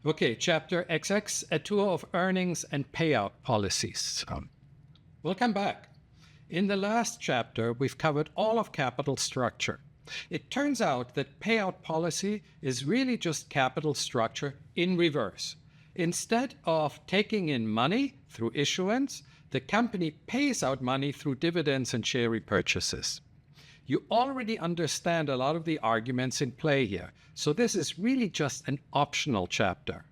Okay, Chapter XX, a tour of earnings and payout policies. Welcome back. In the last chapter, we've covered all of capital structure. It turns out that payout policy is really just capital structure in reverse. Instead of taking in money through issuance, the company pays out money through dividends and share repurchases. You already understand a lot of the arguments in play here, so this is really just an optional chapter,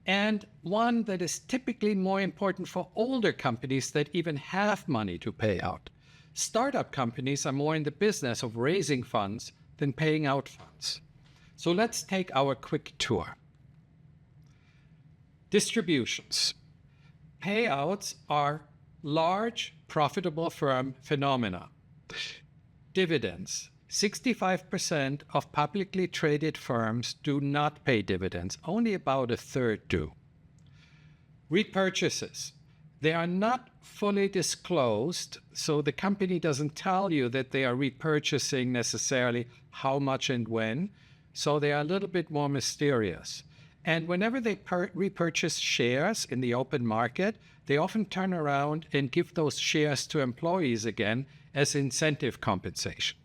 and one that is typically more important for older companies that even have money to pay out. Startup companies are more in the business of raising funds than paying out funds. So let's take our quick tour. Distributions. Payouts are large, profitable firm phenomena. Dividends. 65% of publicly traded firms do not pay dividends. Only about a third do. Repurchases. They are not fully disclosed, so the company doesn't tell you that they are repurchasing necessarily how much and when, so they are a little bit more mysterious. And whenever they repurchase shares in the open market, they often turn around and give those shares to employees again as incentive compensation.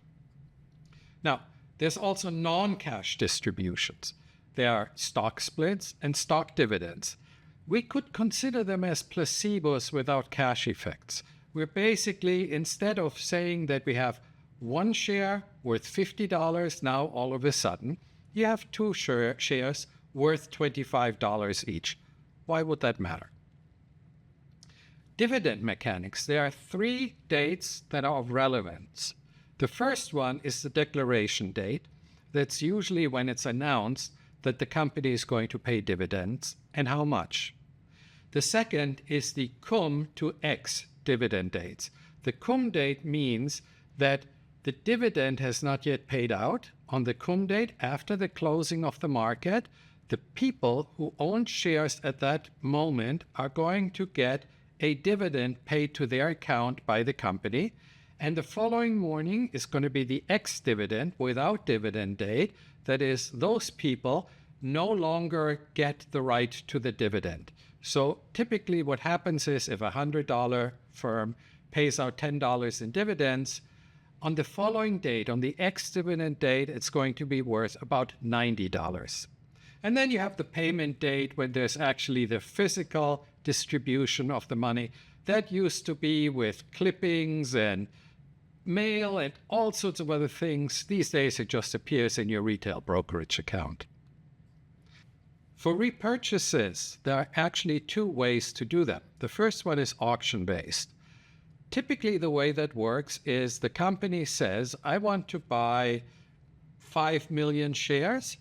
Now, there's also non-cash distributions. There are stock splits and stock dividends. We could consider them as placebos without cash effects. We're basically, instead of saying that we have one share worth $50 now all of a sudden, you have two shares worth $25 each. Why would that matter? Dividend mechanics. There are three dates that are of relevance. The first one is the declaration date. That's usually when it's announced that the company is going to pay dividends and how much. The second is the cum to X dividend dates. The cum date means that the dividend has not yet paid out. On the cum date, after the closing of the market, the people who own shares at that moment are going to get a dividend paid to their account by the company, and the following morning is going to be the ex-dividend without dividend date. That is, those people no longer get the right to the dividend. So typically what happens is if a $100 firm pays out $10 in dividends, on the following date, on the ex-dividend date, it's going to be worth about $90. And then you have the payment date when there's actually the physical distribution of the money. That used to be with clippings and mail and all sorts of other things. These days it just appears in your retail brokerage account. For repurchases, there are actually two ways to do them. The first one is auction-based. Typically the way that works is the company says, I want to buy 5 million shares.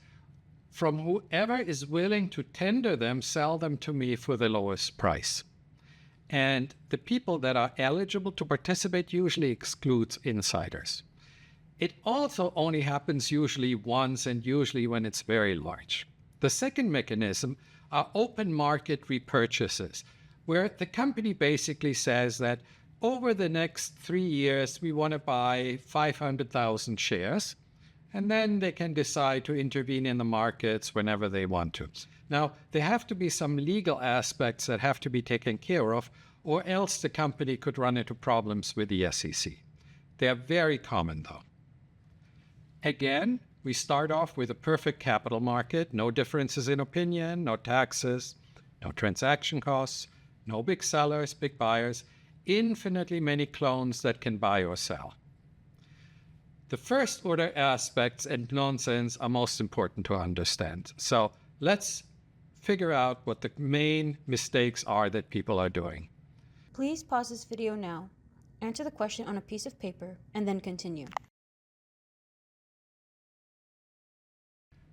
From whoever is willing to tender them, sell them to me for the lowest price. And the people that are eligible to participate usually excludes insiders. It also only happens usually once and usually when it's very large. The second mechanism are open market repurchases, where the company basically says that over the next 3 years, we want to buy 500,000 shares. And then they can decide to intervene in the markets whenever they want to. Now, there have to be some legal aspects that have to be taken care of, or else the company could run into problems with the SEC. They are very common, though. Again, we start off with a perfect capital market, no differences in opinion, no taxes, no transaction costs, no big sellers, big buyers, infinitely many clones that can buy or sell. The first order aspects and nonsense are most important to understand. So let's figure out what the main mistakes are that people are doing. Please pause this video now, answer the question on a piece of paper, and then continue.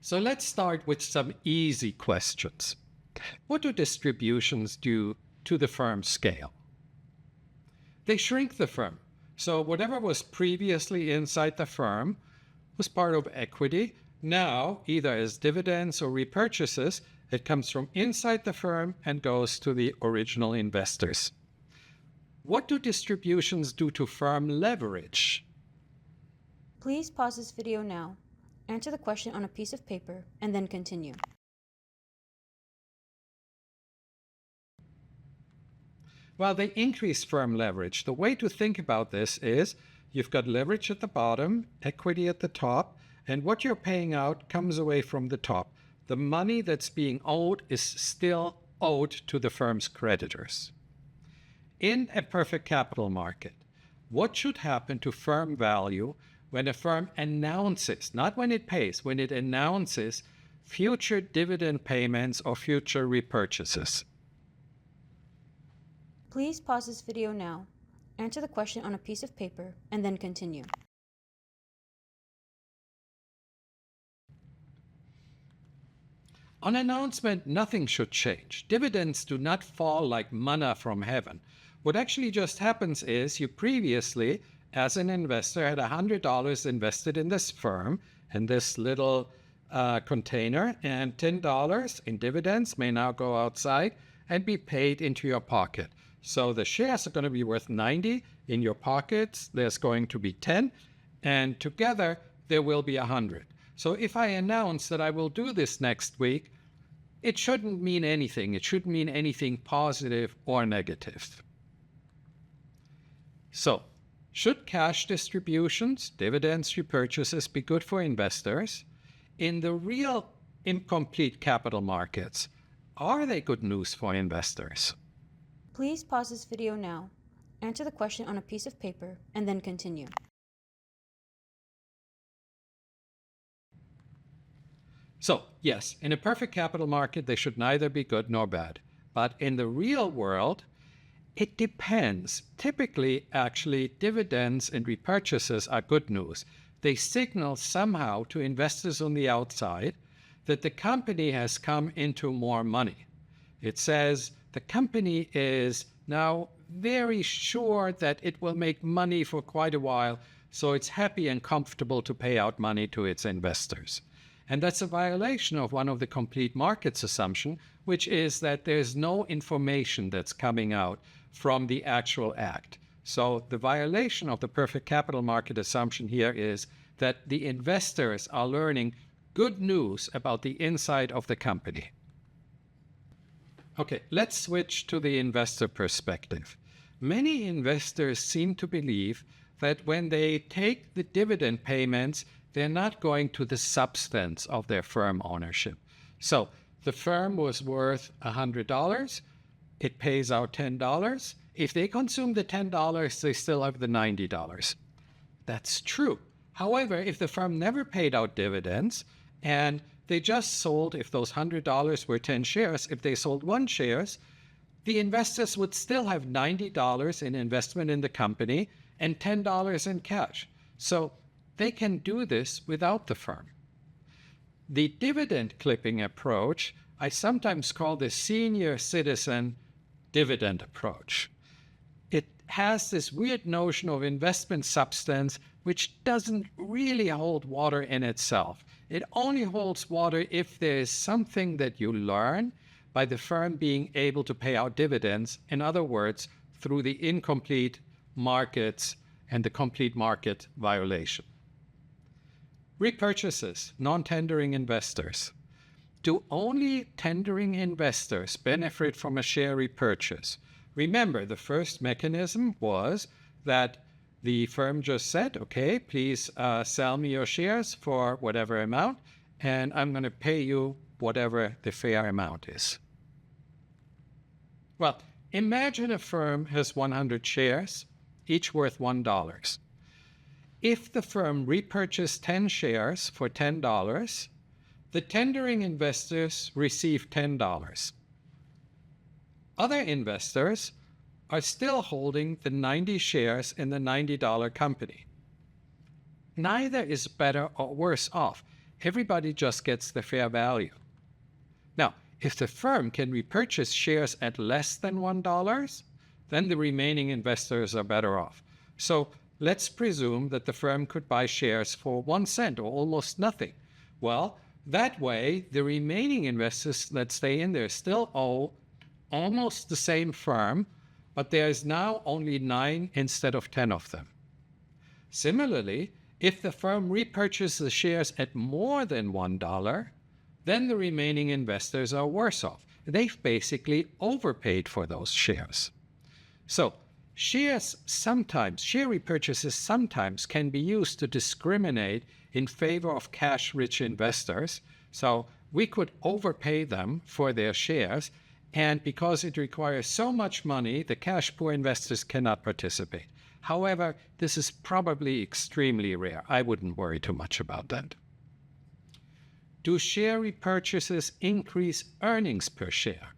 So let's start with some easy questions. What do distributions do to the firm's scale? They shrink the firm. So whatever was previously inside the firm was part of equity. Now, either as dividends or repurchases, it comes from inside the firm and goes to the original investors. What do distributions do to firm leverage? Please pause this video now, answer the question on a piece of paper, and then continue. Well, they increase firm leverage. The way to think about this is you've got leverage at the bottom, equity at the top, and what you're paying out comes away from the top. The money that's being owed is still owed to the firm's creditors. In a perfect capital market, what should happen to firm value when a firm announces, not when it pays, when it announces future dividend payments or future repurchases? Please pause this video now, answer the question on a piece of paper, and then continue. On announcement, nothing should change. Dividends do not fall like manna from heaven. What actually just happens is you previously, as an investor, had $100 invested in this firm, in this little container, and $10 in dividends may now go outside and be paid into your pocket. So the shares are going to be worth 90. In your pockets, there's going to be 10. And together, there will be 100. So if I announce that I will do this next week, it shouldn't mean anything. It shouldn't mean anything positive or negative. So, should cash distributions, dividends, repurchases be good for investors? In the real incomplete capital markets, are they good news for investors? Please pause this video now, answer the question on a piece of paper, and then continue. So, yes, in a perfect capital market, they should neither be good nor bad. But in the real world, it depends. Typically, actually, dividends and repurchases are good news. They signal somehow to investors on the outside that the company has come into more money. It says the company is now very sure that it will make money for quite a while, so it's happy and comfortable to pay out money to its investors. And that's a violation of one of the complete markets assumption, which is that there's no information that's coming out from the actual act. So the violation of the perfect capital market assumption here is that the investors are learning good news about the inside of the company. Okay, let's switch to the investor perspective. Many investors seem to believe that when they take the dividend payments, they're not going to the substance of their firm ownership. So the firm was worth $100. It pays out $10. If they consume the $10, they still have the $90. That's true. However, if the firm never paid out dividends and they just sold, if those $100 were 10 shares, if they sold 1 shares, the investors would still have $90 in investment in the company and $10 in cash. So they can do this without the firm. The dividend clipping approach, I sometimes call the senior citizen dividend approach. It has this weird notion of investment substance which doesn't really hold water in itself. It only holds water if there is something that you learn by the firm being able to pay out dividends, in other words, through the incomplete markets and the complete market violation. Repurchases, non-tendering investors. Do only tendering investors benefit from a share repurchase? Remember, the first mechanism was that the firm just said, okay, please sell me your shares for whatever amount, and I'm going to pay you whatever the fair amount is. Well, imagine a firm has 100 shares, each worth $1. If the firm repurchased 10 shares for $10, the tendering investors receive $10. Other investors are still holding the 90 shares in the $90 company. Neither is better or worse off. Everybody just gets the fair value. Now, if the firm can repurchase shares at less than $1, then the remaining investors are better off. So let's presume that the firm could buy shares for 1 cent or almost nothing. Well, that way, the remaining investors that stay in there still owe almost the same firm, but there is now only 9 instead of 10 of them. Similarly, if the firm repurchases shares at more than $1, then the remaining investors are worse off. They've basically overpaid for those shares. So share repurchases sometimes can be used to discriminate in favor of cash-rich investors. So we could overpay them for their shares, and because it requires so much money, the cash-poor investors cannot participate. However, this is probably extremely rare. I wouldn't worry too much about that. Do share repurchases increase earnings per share?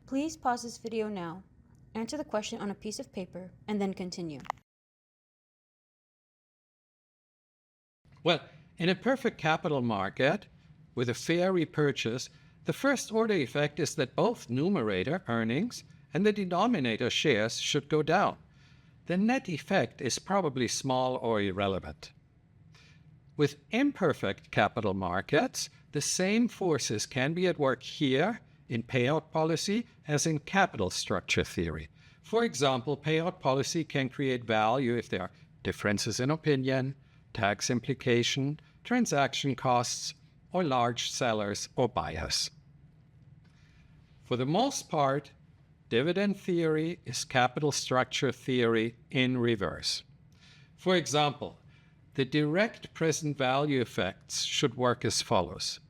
Please pause this video now, answer the question on a piece of paper, and then continue. Well, in a perfect capital market with a fair repurchase, the first order effect is that both numerator, earnings, and the denominator, shares, should go down. The net effect is probably small or irrelevant. With imperfect capital markets, the same forces can be at work here in payout policy as in capital structure theory. For example, payout policy can create value if there are differences in opinion, tax implication, transaction costs, or large sellers or buyers. For the most part, dividend theory is capital structure theory in reverse. For example, the direct present value effects should work as follows.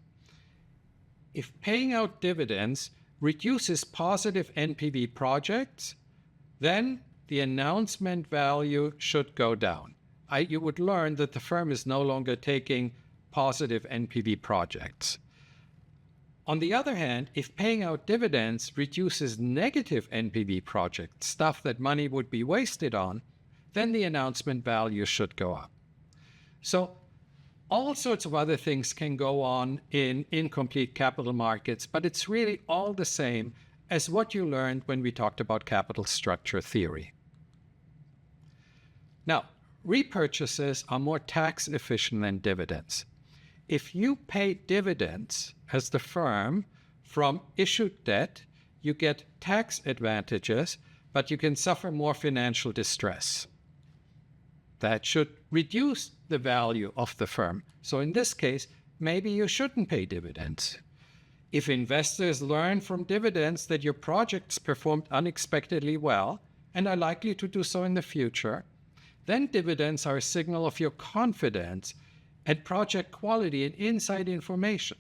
If paying out dividends reduces positive NPV projects, then the announcement value should go down. You would learn that the firm is no longer taking positive NPV projects. On the other hand, if paying out dividends reduces negative NPV projects, stuff that money would be wasted on, then the announcement value should go up. So all sorts of other things can go on in incomplete capital markets, but it's really all the same as what you learned when we talked about capital structure theory. Now, repurchases are more tax efficient than dividends. If you pay dividends as the firm from issued debt, you get tax advantages, but you can suffer more financial distress. That should reduce the value of the firm. So in this case, maybe you shouldn't pay dividends. If investors learn from dividends that your projects performed unexpectedly well and are likely to do so in the future, then dividends are a signal of your confidence and project quality and inside information.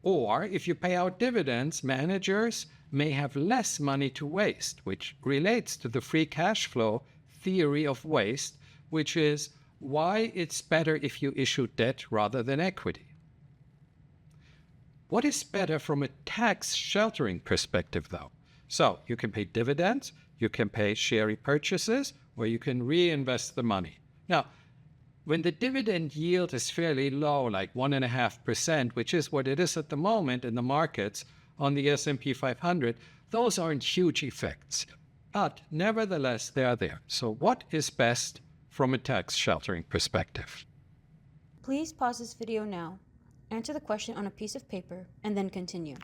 Or if you pay out dividends, managers may have less money to waste, which relates to the free cash flow theory of waste, which is why it's better if you issue debt rather than equity. What is better from a tax sheltering perspective, though? So you can pay dividends, you can pay share repurchases, or you can reinvest the money. Now, when the dividend yield is fairly low, like 1.5%, which is what it is at the moment in the markets on the S&P 500, those aren't huge effects. But nevertheless, they are there. So what is best from a tax sheltering perspective? Please pause this video now, answer the question on a piece of paper, and then continue.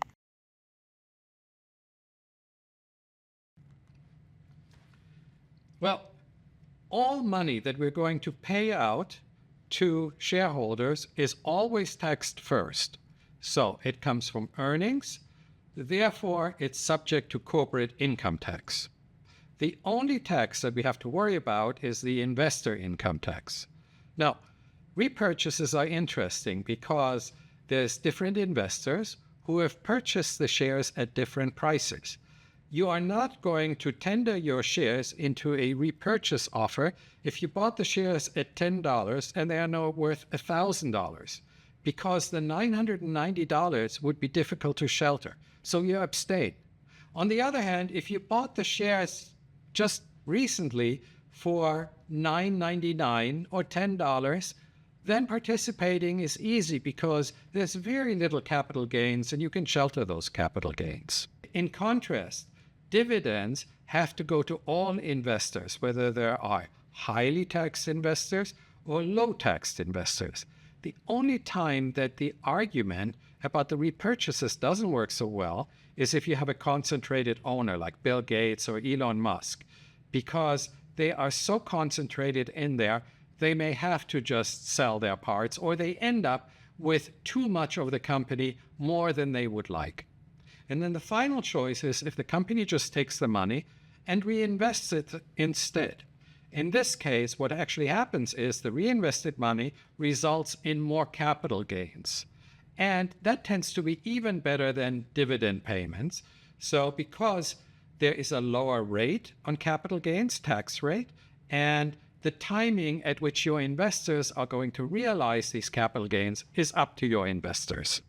Well, all money that we're going to pay out to shareholders is always taxed first. So it comes from earnings, therefore it's subject to corporate income tax. The only tax that we have to worry about is the investor income tax. Now, repurchases are interesting because there's different investors who have purchased the shares at different prices. You are not going to tender your shares into a repurchase offer if you bought the shares at $10 and they are now worth $1,000, because the $990 would be difficult to shelter. So you abstain. On the other hand, if you bought the shares just recently for $9.99 or $10, then participating is easy because there's very little capital gains and you can shelter those capital gains. In contrast, dividends have to go to all investors, whether there are highly taxed investors or low taxed investors. The only time that the argument about the repurchases doesn't work so well is if you have a concentrated owner like Bill Gates or Elon Musk, because they are so concentrated in there, they may have to just sell their parts, or they end up with too much of the company, more than they would like. And then the final choice is if the company just takes the money and reinvests it instead. In this case, what actually happens is the reinvested money results in more capital gains. And that tends to be even better than dividend payments. So because there is a lower rate on capital gains, tax rate, and the timing at which your investors are going to realize these capital gains is up to your investors.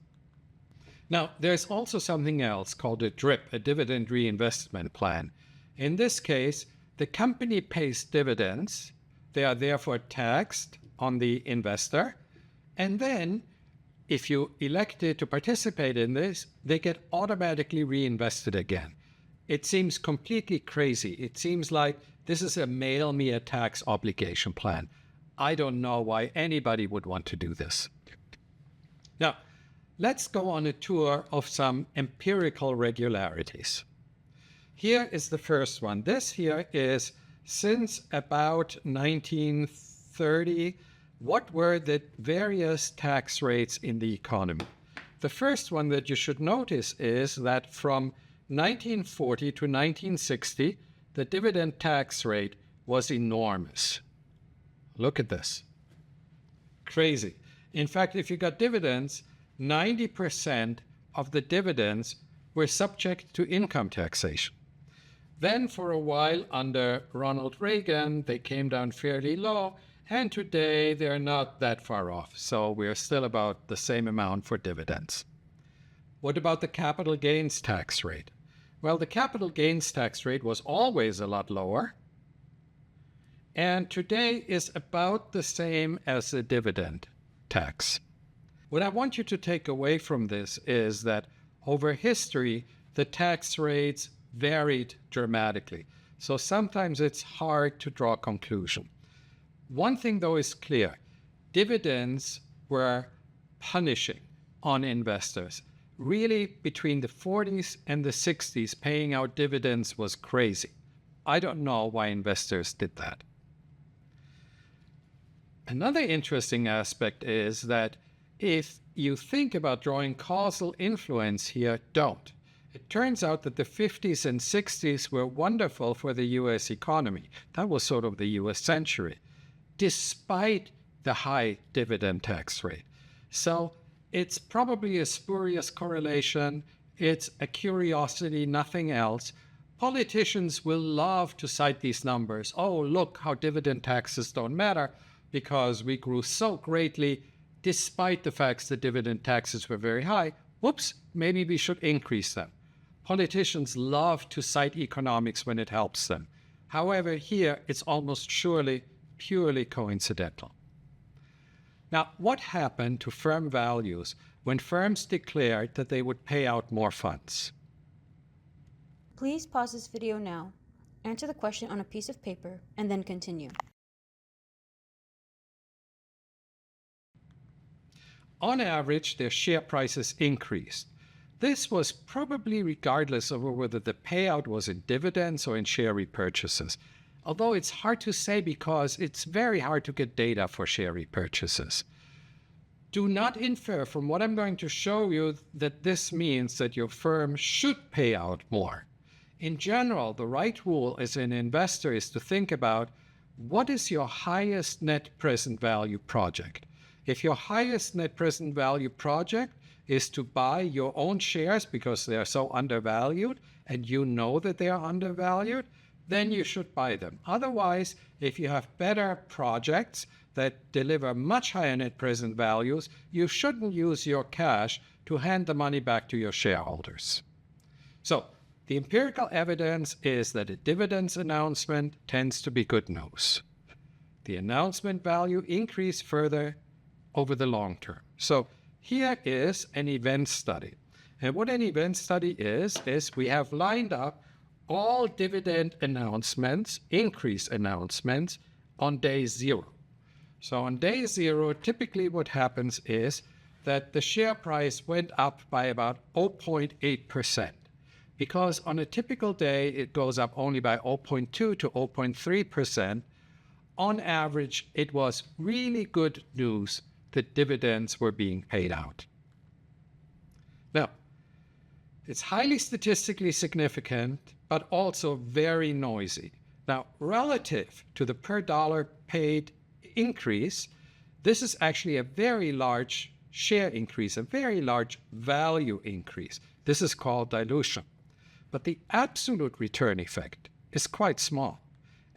Now, there's also something else called a DRIP, a dividend reinvestment plan. In this case, the company pays dividends. They are therefore taxed on the investor. And then, if you elected to participate in this, they get automatically reinvested again. It seems completely crazy. It seems like this is a mail me a tax obligation plan. I don't know why anybody would want to do this. Now, let's go on a tour of some empirical regularities. Here is the first one. This here is since about 1930, what were the various tax rates in the economy? The first one that you should notice is that from 1940 to 1960, the dividend tax rate was enormous. Look at this. Crazy. In fact, if you got dividends, 90% of the dividends were subject to income taxation. Then for a while under Ronald Reagan, they came down fairly low, and today they're not that far off. So we're still about the same amount for dividends. What about the capital gains tax rate? Well, the capital gains tax rate was always a lot lower, and today is about the same as the dividend tax. What I want you to take away from this is that over history, the tax rates varied dramatically. So sometimes it's hard to draw a conclusion. One thing, though, is clear. Dividends were punishing on investors. Really, between the 40s and the 60s, paying out dividends was crazy. I don't know why investors did that. Another interesting aspect is that if you think about drawing causal influence here, don't. It turns out that the 50s and 60s were wonderful for the US economy. That was sort of the US century, despite the high dividend tax rate. So it's probably a spurious correlation. It's a curiosity, nothing else. Politicians will love to cite these numbers. Oh, look how dividend taxes don't matter because we grew so greatly despite the fact that dividend taxes were very high. Whoops, maybe we should increase them. Politicians love to cite economics when it helps them. However, here it's almost surely purely coincidental. Now, what happened to firm values when firms declared that they would pay out more funds? Please pause this video now, answer the question on a piece of paper, and then continue. On average, their share prices increased. This was probably regardless of whether the payout was in dividends or in share repurchases. Although it's hard to say because it's very hard to get data for share repurchases. Do not infer from what I'm going to show you that this means that your firm should pay out more. In general, the right rule as an investor is to think about what is your highest net present value project. If your highest net present value project is to buy your own shares because they are so undervalued and you know that they are undervalued, then you should buy them. Otherwise, if you have better projects that deliver much higher net present values, you shouldn't use your cash to hand the money back to your shareholders. So the empirical evidence is that a dividends announcement tends to be good news. The announcement value increase further over the long term. So here is an event study. And what an event study is we have lined up all dividend announcements, increase announcements, on day 0. So on day 0, typically what happens is that the share price went up by about 0.8%. Because on a typical day, it goes up only by 0.2 to 0.3%. On average, it was really good news that dividends were being paid out. Now, It's highly statistically significant, but also very noisy. Now, relative to the per dollar paid increase, this is actually a very large share increase, a very large value increase. This is called dilution. But the absolute return effect is quite small.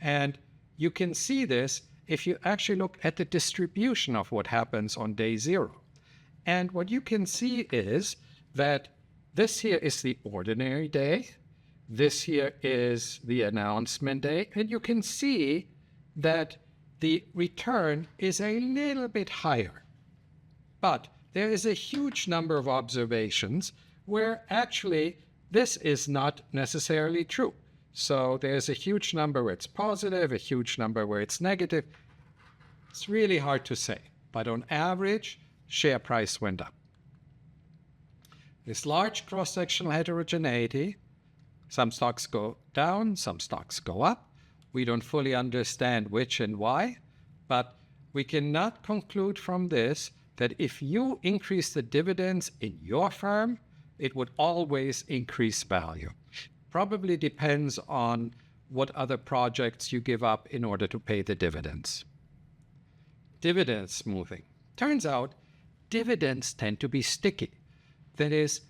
And you can see this if you actually look at the distribution of what happens on day 0. And what you can see is that this here is the ordinary day. This here is the announcement day. And you can see that the return is a little bit higher. But there is a huge number of observations where actually this is not necessarily true. So there's a huge number where it's positive, a huge number where it's negative. It's really hard to say. But on average, share price went up. This large cross-sectional heterogeneity, some stocks go down, some stocks go up. We don't fully understand which and why, but we cannot conclude from this that if you increase the dividends in your firm, it would always increase value. Probably depends on what other projects you give up in order to pay the dividends. Dividend smoothing. Turns out dividends tend to be sticky. That is,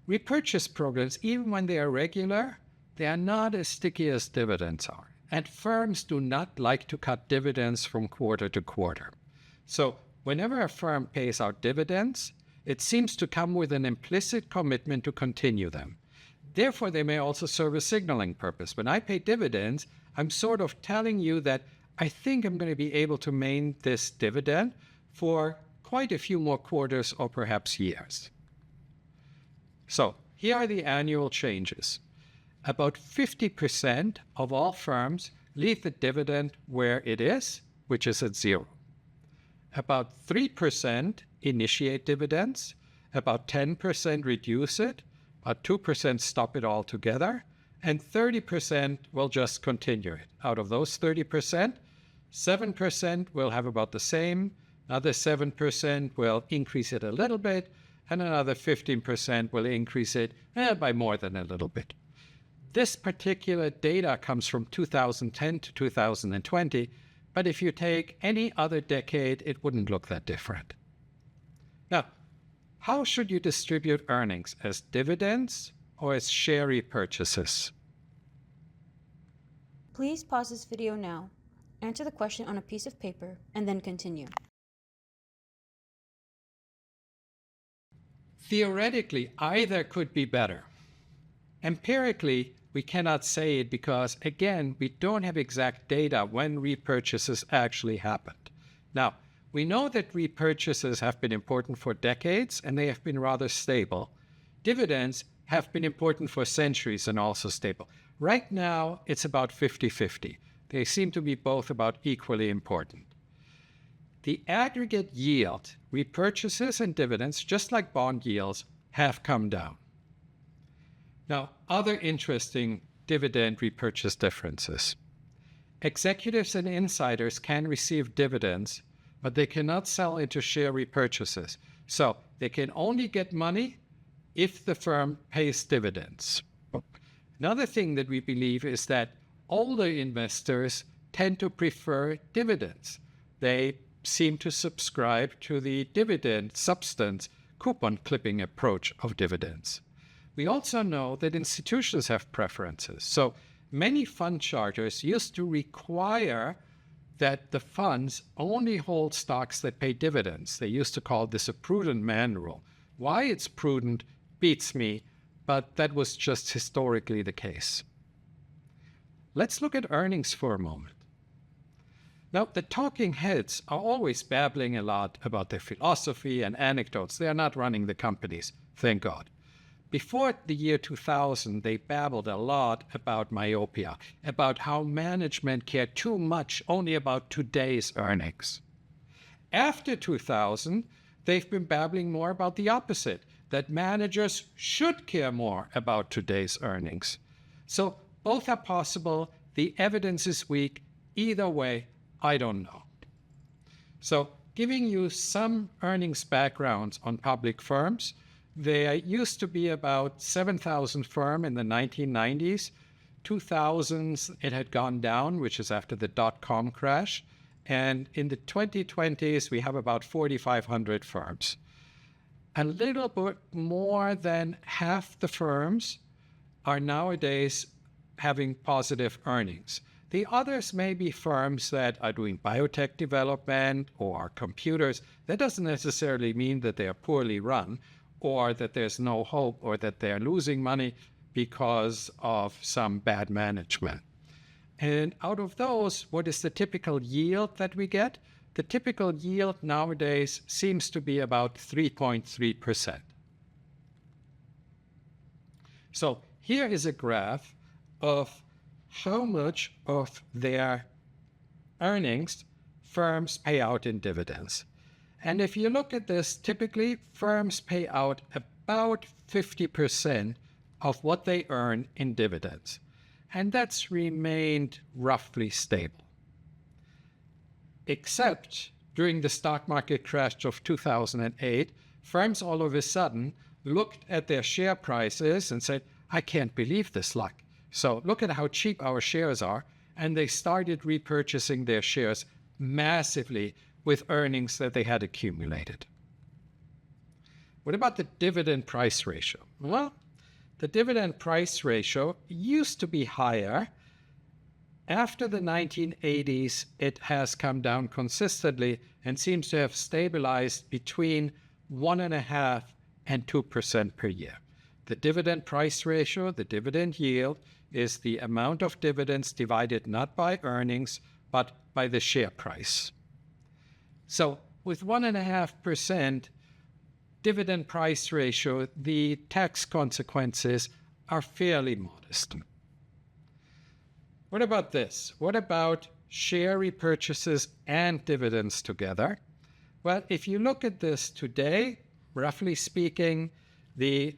repurchase programs, even when they are regular, they are not as sticky as dividends are. And firms do not like to cut dividends from quarter to quarter. So whenever a firm pays out dividends, it seems to come with an implicit commitment to continue them. Therefore, they may also serve a signaling purpose. When I pay dividends, I'm sort of telling you that I think I'm going to be able to maintain this dividend for quite a few more quarters or perhaps years. So here are the annual changes. About 50% of all firms leave the dividend where it is, which is at 0. About 3% initiate dividends, about 10% reduce it, about 2% stop it altogether, and 30% will just continue it. Out of those 30%, 7% will have about the same, another 7% will increase it a little bit, and another 15% will increase it by more than a little bit. This particular data comes from 2010 to 2020, but if you take any other decade, it wouldn't look that different. Now, how should you distribute earnings? As dividends or as share repurchases? Please pause this video now, answer the question on a piece of paper, and then continue. Theoretically, either could be better. Empirically, we cannot say it because, again, we don't have exact data when repurchases actually happened. Now, we know that repurchases have been important for decades and they have been rather stable. Dividends have been important for centuries and also stable. Right now, it's about 50-50. They seem to be both about equally important. The aggregate yield, repurchases and dividends, just like bond yields, have come down. Now, other interesting dividend repurchase differences. Executives and insiders can receive dividends, but they cannot sell into share repurchases. So they can only get money if the firm pays dividends. Another thing that we believe is that older investors tend to prefer dividends. They seem to subscribe to the dividend substance coupon clipping approach of dividends. We also know that institutions have preferences. So many fund charters used to require that the funds only hold stocks that pay dividends. They used to call this a prudent man rule. Why it's prudent beats me, but that was just historically the case. Let's look at earnings for a moment. Now, the talking heads are always babbling a lot about their philosophy and anecdotes. They are not running the companies, thank God. Before the year 2000, they babbled a lot about myopia, about how management cared too much only about today's earnings. After 2000, they've been babbling more about the opposite, that managers should care more about today's earnings. So both are possible. The evidence is weak. Either way, I don't know. So giving you some earnings backgrounds on public firms, There used to be about 7,000 firms in the 1990s. 2000s, it had gone down, which is after the dot-com crash. And in the 2020s, we have about 4,500 firms. A little bit more than half the firms are nowadays having positive earnings. The others may be firms that are doing biotech development or computers. That doesn't necessarily mean that they are poorly run or that there's no hope or that they're losing money because of some bad management. And out of those, what is the typical yield that we get? The typical yield nowadays seems to be about 3.3%. So here is a graph of how much of their earnings firms pay out in dividends. And if you look at this, typically firms pay out about 50% of what they earn in dividends. And that's remained roughly stable. Except during the stock market crash of 2008, firms all of a sudden looked at their share prices and said, I can't believe this luck. So look at how cheap our shares are. And they started repurchasing their shares massively with earnings that they had accumulated. What about the dividend price ratio? Well, the dividend price ratio used to be higher. After the 1980s, it has come down consistently and seems to have stabilized between 1.5% and 2% per year. The dividend price ratio, the dividend yield, is the amount of dividends divided not by earnings, but by the share price. So with 1.5% dividend price ratio, the tax consequences are fairly modest. What about this? What about share repurchases and dividends together? Well, if you look at this today, roughly speaking, the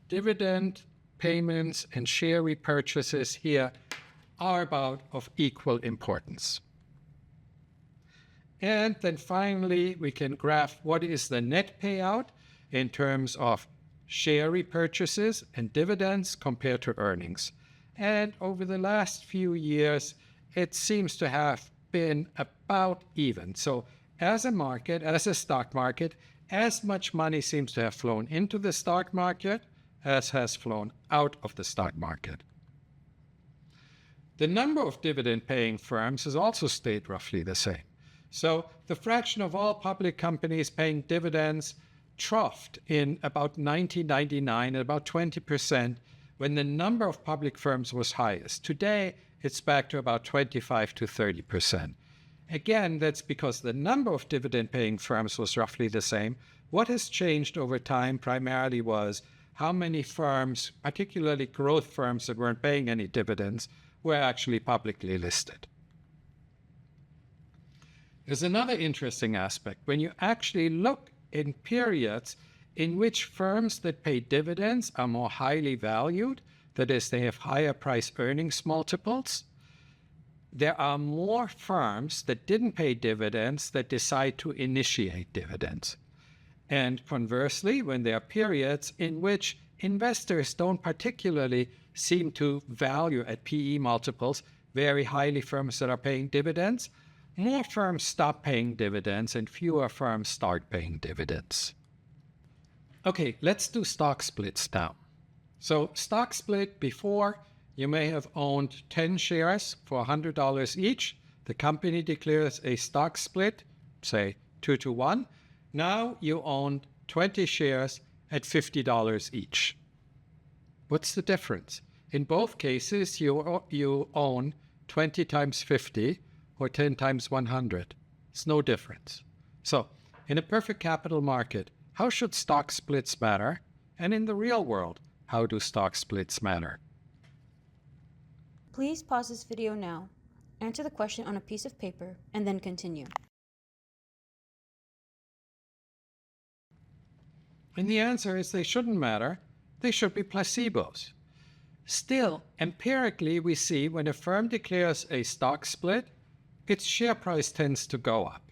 dividend payments and share repurchases here are about of equal importance. And then finally, we can graph what is the net payout in terms of share repurchases and dividends compared to earnings. And over the last few years, it seems to have been about even. So as a market, as a stock market, as much money seems to have flown into the stock market as has flown out of the stock market. The number of dividend-paying firms has also stayed roughly the same. So the fraction of all public companies paying dividends troughed in about 1999 at about 20% when the number of public firms was highest. Today, it's back to about 25 to 30%. Again, that's because the number of dividend-paying firms was roughly the same. What has changed over time primarily was how many firms, particularly growth firms that weren't paying any dividends, were actually publicly listed. There's another interesting aspect. When you actually look in periods in which firms that pay dividends are more highly valued, that is, they have higher price earnings multiples, there are more firms that didn't pay dividends that decide to initiate dividends. And conversely, when there are periods in which investors don't particularly seem to value at PE multiples very highly firms that are paying dividends, more firms stop paying dividends and fewer firms start paying dividends. Okay, let's do stock splits now. So stock split before, you may have owned 10 shares for $100 each. The company declares a stock split, say 2-to-1. Now you own 20 shares at $50 each. What's the difference? In both cases, you own 20 times 50 or 10 times 100. It's no difference. So in a perfect capital market, how should stock splits matter? And in the real world, how do stock splits matter? Please pause this video now, answer the question on a piece of paper, and then continue. And the answer is they shouldn't matter. They should be placebos. Still, empirically, we see when a firm declares a stock split, its share price tends to go up.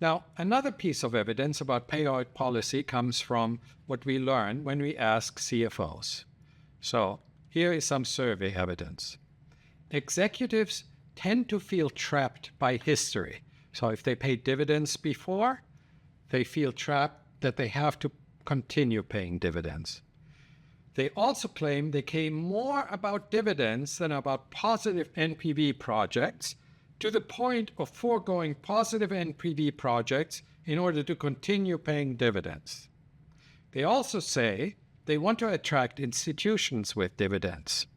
Now, another piece of evidence about payout policy comes from what we learn when we ask CFOs. So here is some survey evidence. Executives tend to feel trapped by history. So if they paid dividends before, they feel trapped that they have to continue paying dividends. They also claim they care more about dividends than about positive NPV projects, to the point of foregoing positive NPV projects in order to continue paying dividends. They also say they want to attract institutions with dividends.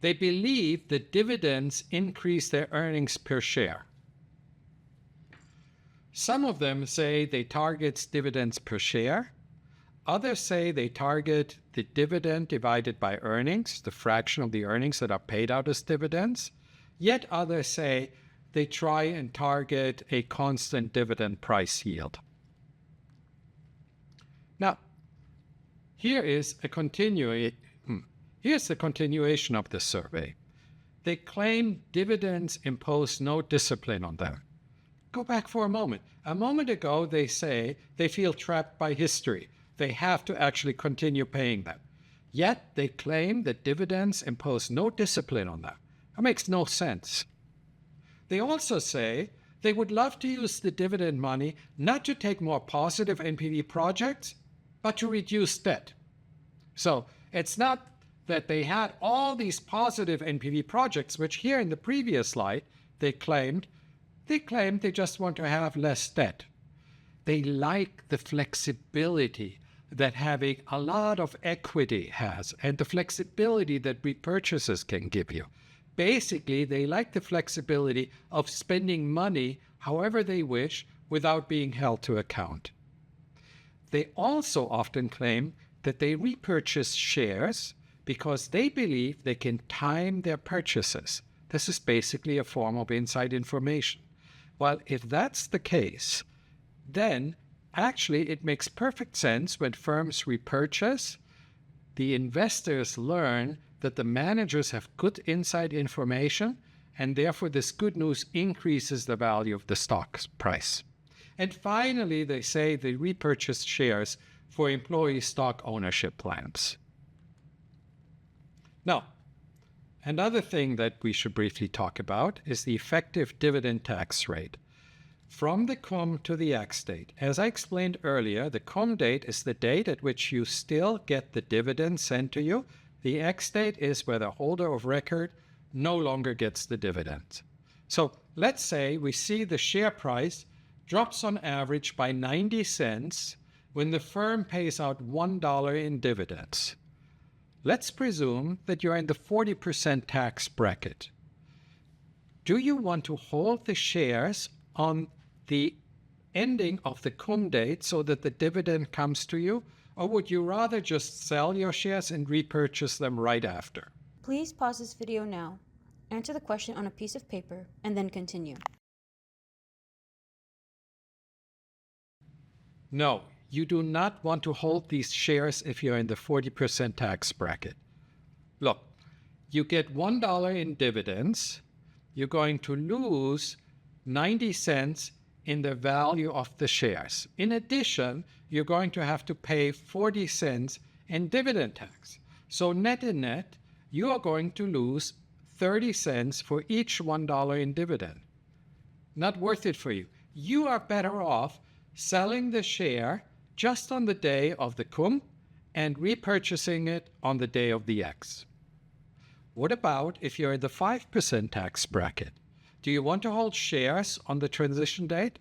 They believe that dividends increase their earnings per share. Some of them say they target dividends per share. Others say they target the dividend divided by earnings, the fraction of the earnings that are paid out as dividends. Yet others say they try and target a constant dividend price yield. Now, here's the continuation of the survey. They claim dividends impose no discipline on them. Go back for a moment. A moment ago, they say they feel trapped by history. They have to actually continue paying them. Yet they claim that dividends impose no discipline on them. That makes no sense. They also say they would love to use the dividend money not to take more positive NPV projects, but to reduce debt. So it's not that they had all these positive NPV projects, which here in the previous slide, they claimed they just want to have less debt. They like the flexibility that having a lot of equity has, and the flexibility that repurchases can give you. Basically, they like the flexibility of spending money however they wish without being held to account. They also often claim that they repurchase shares because they believe they can time their purchases. This is basically a form of inside information. Well, if that's the case, then actually it makes perfect sense when firms repurchase, the investors learn that the managers have good inside information, and therefore this good news increases the value of the stock price. And finally, they say they repurchase shares for employee stock ownership plans. Now, another thing that we should briefly talk about is the effective dividend tax rate. From the cum to the ex date. As I explained earlier, the cum date is the date at which you still get the dividend sent to you. The ex date is where the holder of record no longer gets the dividend. So let's say we see the share price drops on average by 90 cents when the firm pays out $1 in dividends. Let's presume that you're in the 40% tax bracket. Do you want to hold the shares on the ending of the cum date so that the dividend comes to you, or would you rather just sell your shares and repurchase them right after? Please pause this video now, answer the question on a piece of paper, and then continue. No, you do not want to hold these shares if you're in the 40% tax bracket. Look, you get $1 in dividends, you're going to lose 90 cents in the value of the shares. In addition, you're going to have to pay 40 cents in dividend tax. So net and net, you are going to lose 30 cents for each $1 in dividend. Not worth it for you. You are better off selling the share just on the day of the cum and repurchasing it on the day of the ex. What about if you're in the 5% tax bracket? Do you want to hold shares on the transition date?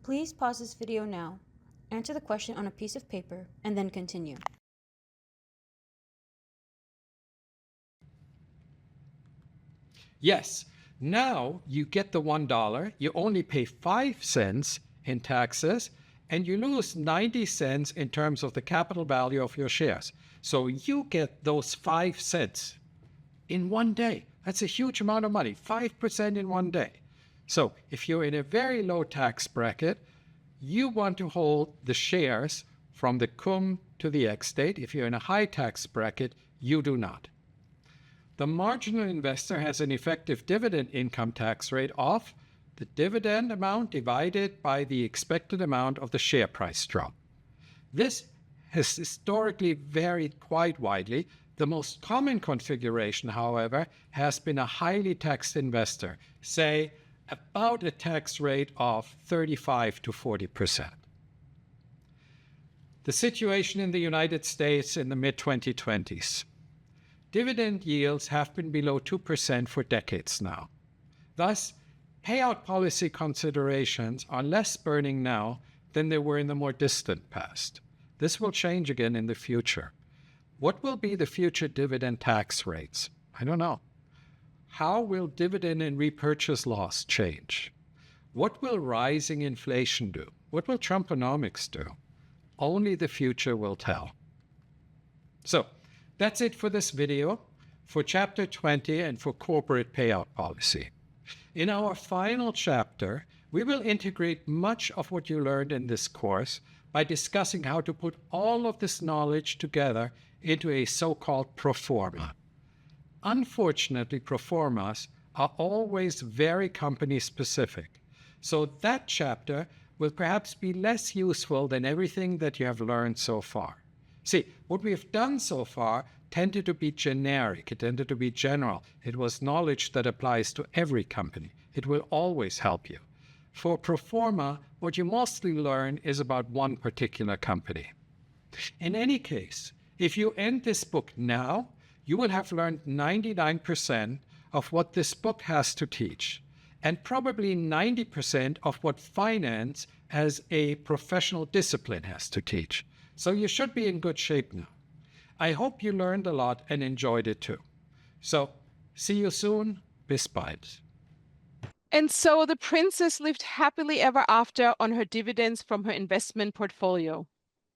Please pause this video now, answer the question on a piece of paper, and then continue. Yes. Now you get the $1, you only pay 5 cents in taxes, and you lose 90 cents in terms of the capital value of your shares. So you get those 5 cents in one day. That's a huge amount of money, 5% in one day. So if you're in a very low tax bracket, you want to hold the shares from the cum to the ex date. If you're in a high tax bracket, you do not. The marginal investor has an effective dividend income tax rate of the dividend amount divided by the expected amount of the share price drop. This has historically varied quite widely. The most common configuration, however, has been a highly taxed investor, say about a tax rate of 35 to 40%. The situation in the United States in the mid-2020s. Dividend yields have been below 2% for decades now. Thus, payout policy considerations are less burning now than they were in the more distant past. This will change again in the future. What will be the future dividend tax rates? I don't know. How will dividend and repurchase laws change? What will rising inflation do? What will Trumponomics do? Only the future will tell. So that's it for this video, for Chapter 20 and for corporate payout policy. In our final chapter, we will integrate much of what you learned in this course by discussing how to put all of this knowledge together into a so-called pro forma. Unfortunately, pro formas are always very company-specific, so that chapter will perhaps be less useful than everything that you have learned so far. See, what we have done so far tended to be generic, it tended to be general. It was knowledge that applies to every company. It will always help you. For pro forma, what you mostly learn is about one particular company. In any case, if you end this book now, you will have learned 99% of what this book has to teach, and probably 90% of what finance as a professional discipline has to teach. So you should be in good shape now. I hope you learned a lot and enjoyed it too. So, see you soon. Bis bald. And so the princess lived happily ever after on her dividends from her investment portfolio.